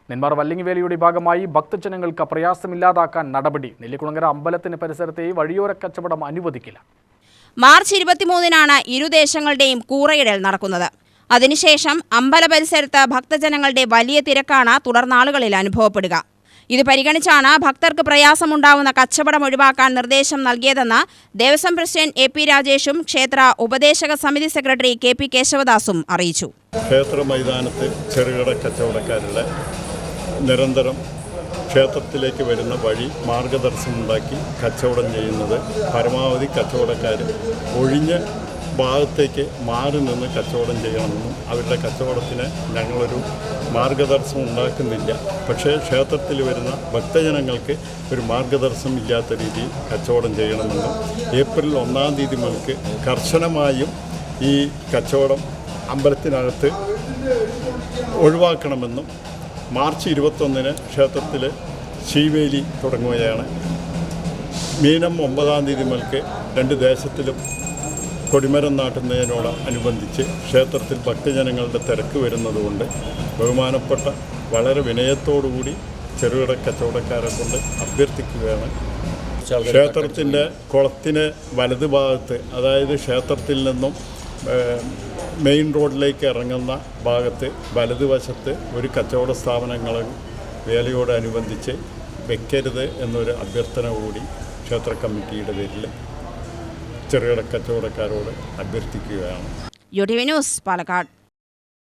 നെന്മാർ വല്ലിങ്ങിവേലിയുടെ ഭാഗമായി ഭക്തജനങ്ങൾക്ക് പ്രയാസമില്ലാതാക്കാൻ നടപടി. നെല്ലിക്കുളങ്ങര അമ്പലത്തിന് പരിസരത്തെ വഴിയോര കച്ചവടം അനുവദിക്കില്ല. മാർച്ച് 23-നാണ് ഇരു ദേശങ്ങളുടെയും കൂറയിടൽ നടക്കുന്നത്. അതിനുശേഷം അമ്പല പരിസരത്ത് ഭക്തജനങ്ങളുടെ വലിയ തിരക്കാണ് തുടർനാളുകളിൽ അനുഭവപ്പെടുക. ഇത് പരിഗണിച്ചാണ് ഭക്തർക്ക് പ്രയാസമുണ്ടാവുന്ന കച്ചവടം ഒഴിവാക്കാൻ നിർദ്ദേശം നൽകിയതെന്ന് ദേവസ്വം പ്രസിഡന്റ് AP രാജേഷും ക്ഷേത്ര ഉപദേശക സമിതി സെക്രട്ടറി KP കേശവദാസും അറിയിച്ചു. ക്ഷേത്ര മൈതാനത്ത് ചെറുകിട കച്ചവടക്കാരുടെ നിരന്തരം ക്ഷേത്രത്തിലേക്ക് വരുന്ന വഴി മാർഗദർശനമുണ്ടാക്കി കച്ചവടം ചെയ്യുന്നത് പരമാവധി കച്ചവടക്കാർ ഒഴിഞ്ഞ ഭാഗത്തേക്ക് മാറി നിന്ന് കച്ചവടം ചെയ്യണമെന്നും അവരുടെ കച്ചവടത്തിന് ഞങ്ങളൊരു മാർഗദർശനം ഉണ്ടാക്കുന്നില്ല. പക്ഷേ ക്ഷേത്രത്തിൽ വരുന്ന ഭക്തജനങ്ങൾക്ക് ഒരു മാർഗദർശനം ഇല്ലാത്ത രീതിയിൽ കച്ചവടം ചെയ്യണമെന്നും ഏപ്രിൽ 1-ാം തീയതി മുതൽക്ക് കർശനമായും ഈ കച്ചവടം അമ്പലത്തിനകത്ത് ഒഴിവാക്കണമെന്നും മാർച്ച് 21-ന് ക്ഷേത്രത്തിൽ ശീവേലി തുടങ്ങുകയാണ്. മീനം 9-ാം തീയതി മുതൽക്ക് 2 ദേശത്തിലും കൊടിമരം നാട്ടുന്നതിനോടനുബന്ധിച്ച് ക്ഷേത്രത്തിൽ ഭക്തജനങ്ങളുടെ തിരക്ക് വരുന്നതുകൊണ്ട് ബഹുമാനപ്പെട്ട വളരെ വിനയത്തോടുകൂടി ചെറുകിട കച്ചവടക്കാരെ കൊണ്ട് അഭ്യർത്ഥിക്കുകയാണ്. ക്ഷേത്രത്തിൻ്റെ കുളത്തിന് വലതുഭാഗത്ത്, അതായത് ക്ഷേത്രത്തിൽ നിന്നും മെയിൻ റോഡിലേക്ക് ഇറങ്ങുന്ന ഭാഗത്ത് വലതുവശത്ത് ഒരു കച്ചവട സ്ഥാപനങ്ങൾ വേലയോടനുബന്ധിച്ച് വെക്കരുത് എന്നൊരു അഭ്യർത്ഥന കൂടി ക്ഷേത്ര കമ്മിറ്റിയുടെ പേരിൽ ചെറുകിട കച്ചവടക്കാരോട് അഭ്യർത്ഥിക്കുകയാണ്. UTV news, Palakkad.